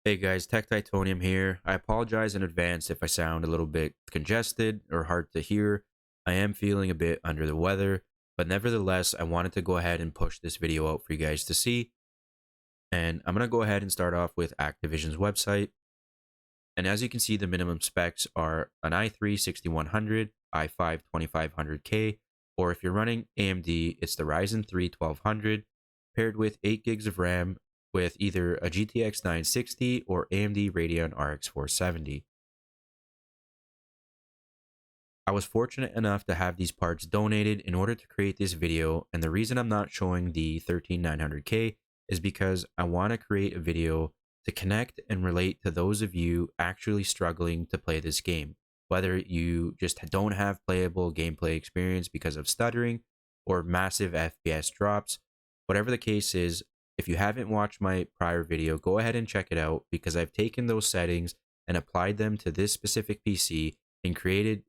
Hey guys, Tech Titanium here. I apologize in advance if I sound a little bit congested or hard to hear. I am feeling a bit under the weather, but nevertheless, I wanted to go ahead and push this video out for you guys to see. And I'm going to go ahead and start off with Activision's website. And as you can see, the minimum specs are an i3 6100, i5 2500K, or if you're running AMD, it's the Ryzen 3 1200, paired with 8 gigs of RAM, with either a GTX 960 or AMD Radeon RX 470. I was fortunate enough to have these parts donated in order to create this video, and the reason I'm not showing the 13900K is because I want to create a video to connect and relate to those of you actually struggling to play this game, whether you just don't have playable gameplay experience because of stuttering or massive FPS drops. Whatever the case is, if you haven't watched my prior video, go ahead and check it out, because I've taken those settings and applied them to this specific PC and created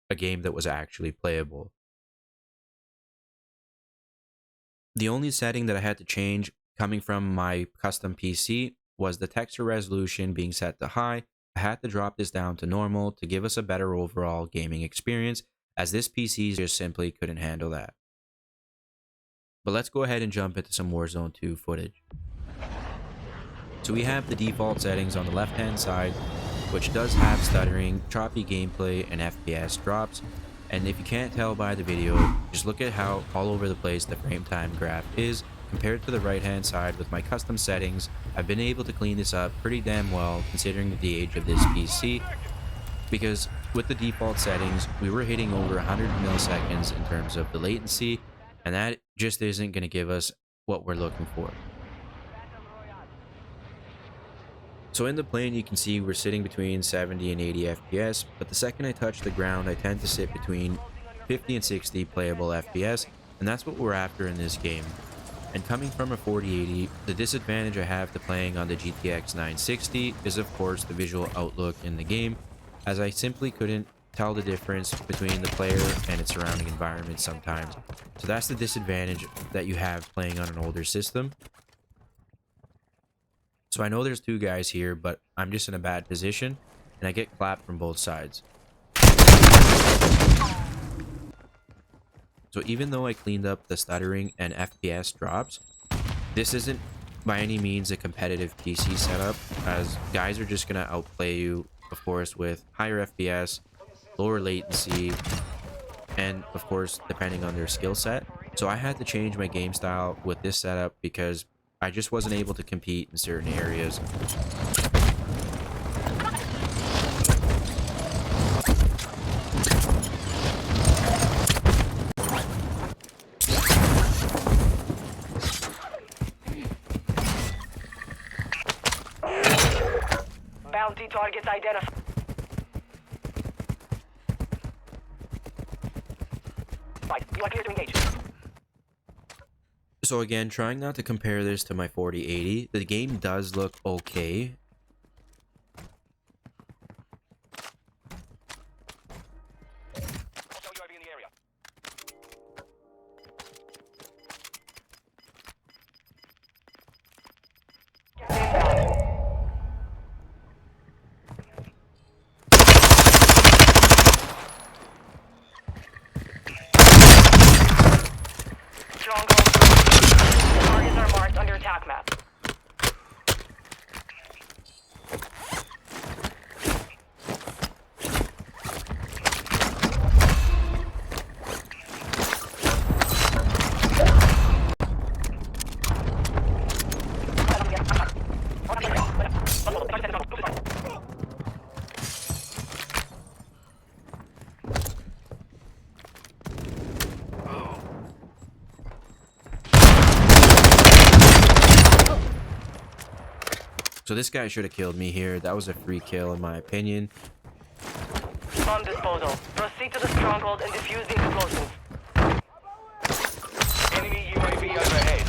a game that was actually playable. The only setting that I had to change coming from my custom PC was the texture resolution being set to high. I had to drop this down to normal to give us a better overall gaming experience, as this PC just simply couldn't handle that. But let's go ahead and jump into some Warzone 2 footage. So we have the default settings on the left hand side, which does have stuttering, choppy gameplay, and FPS drops. And if you can't tell by the video, just look at how all over the place the frame time graph is compared to the right hand side. With my custom settings, I've been able to clean this up pretty damn well considering the age of this PC, because with the default settings, we were hitting over 100 milliseconds in terms of the latency, and that just isn't going to give us what we're looking for. So in the plane, you can see we're sitting between 70 and 80 FPS, but the second I touch the ground, I tend to sit between 50 and 60 playable FPS, and that's what we're after in this game. And coming from a 4080, the disadvantage I have to playing on the GTX 960 is of course the visual outlook in the game, as I simply couldn't tell the difference between the player and its surrounding environment sometimes. So that's the disadvantage that you have playing on an older system. So I know there's two guys here, but I'm just in a bad position, and I get clapped from both sides. So even though I cleaned up the stuttering and FPS drops, this isn't by any means a competitive PC setup, as guys are just going to outplay you, of course, with higher FPS, lower latency, and of course depending on their skill set. So I had to change my game style with this setup because I just wasn't able to compete in certain areas. Bounty targets identified. You are clear to engage. So again, trying not to compare this to my 4080, the game does look okay. Targets are marked on your attack map. So this guy should have killed me here. That was a free kill in my opinion. Bomb disposal. Proceed to the stronghold and defuse the explosives. Enemy UAV overhead.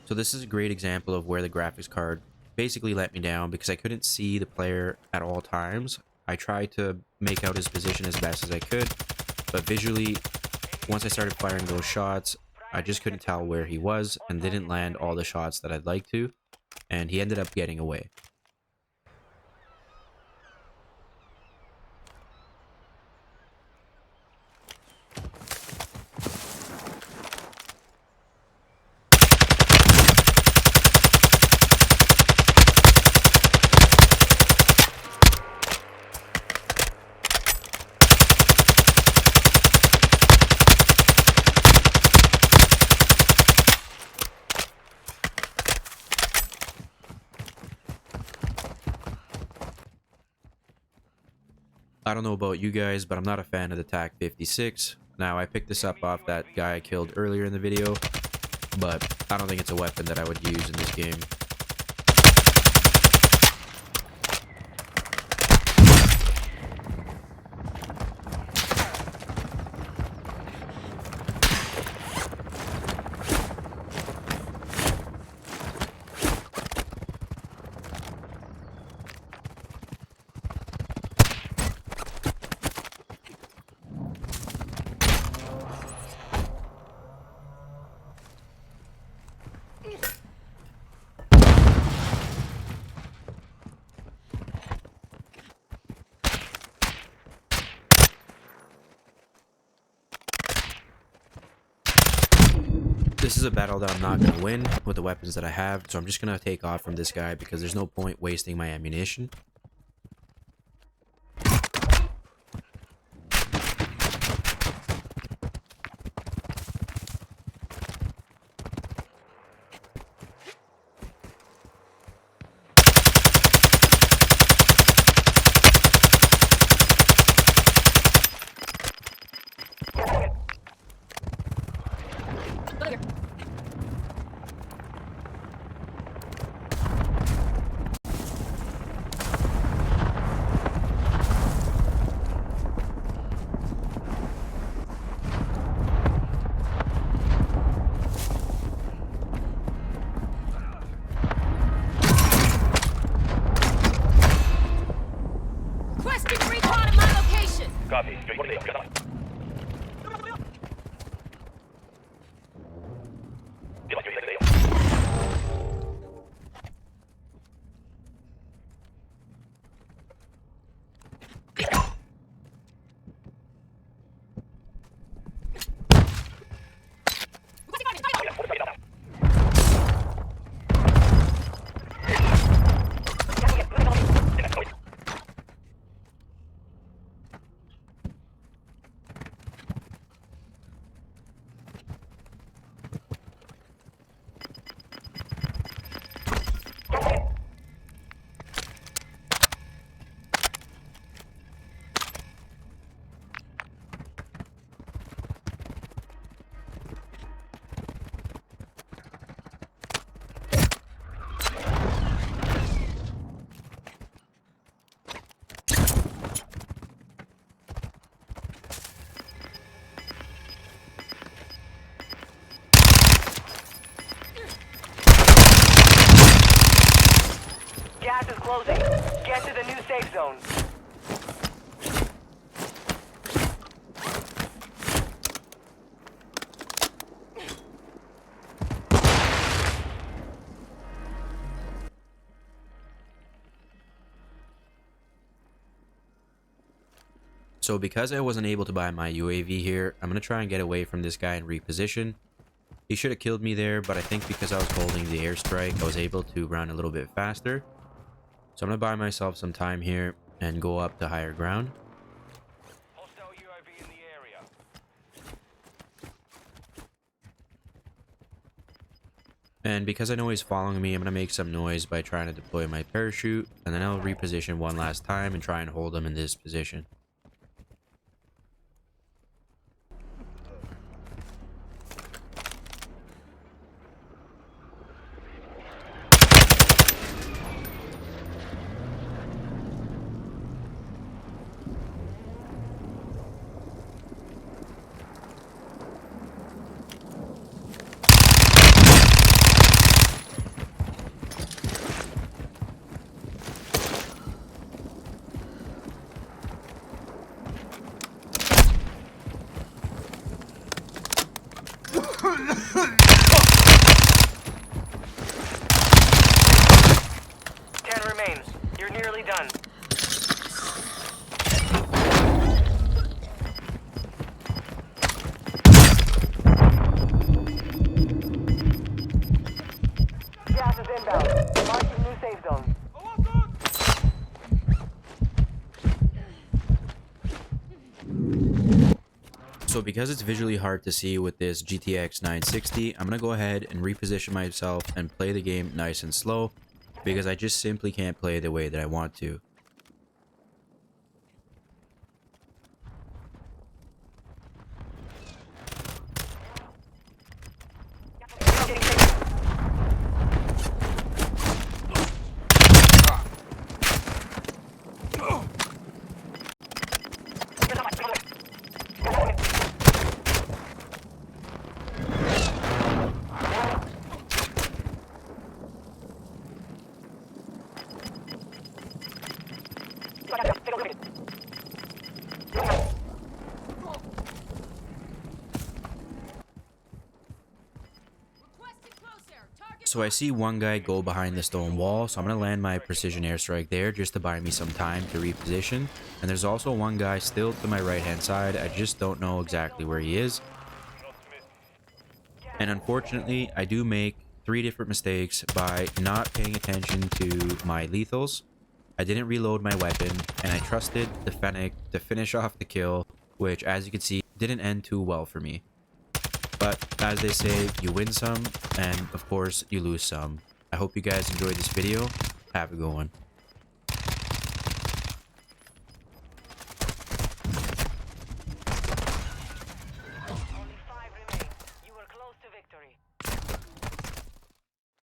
So this is a great example of where the graphics card basically let me down because I couldn't see the player at all times. I tried to make out his position as best as I could, but visually, once I started firing those shots, I just couldn't tell where he was and didn't land all the shots that I'd like to, and he ended up getting away. I don't know about you guys, but I'm not a fan of the TAC 56. Now, I picked this up off that guy I killed earlier in the video, but I don't think it's a weapon that I would use in this game. This is a battle that I'm not going to win with the weapons that I have, so I'm just going to take off from this guy because there's no point wasting my ammunition. Copy. Gas is closing. Get to the new safe zone. So because I wasn't able to buy my UAV here, I'm going to try and get away from this guy and reposition. He should have killed me there, but I think because I was holding the airstrike, I was able to run a little bit faster. So I'm going to buy myself some time here and go up to higher ground. Hostile UAV in the area. And because I know he's following me, I'm going to make some noise by trying to deploy my parachute. And then I'll reposition one last time and try and hold him in this position. You're nearly done. Gas is inbound. Marking new safe zone. So because it's visually hard to see with this GTX 960, I'm going to go ahead and reposition myself and play the game nice and slow, because I just simply can't play the way that I want to. So I see one guy go behind the stone wall, so I'm going to land my precision airstrike there just to buy me some time to reposition. And there's also one guy still to my right hand side. I just don't know exactly where he is. And unfortunately, I do make 3 different mistakes by not paying attention to my lethals. I didn't reload my weapon, and I trusted the Fennec to finish off the kill, which, as you can see, didn't end too well for me. But as they say, you win some, and of course, you lose some. I hope you guys enjoyed this video. Have a good one.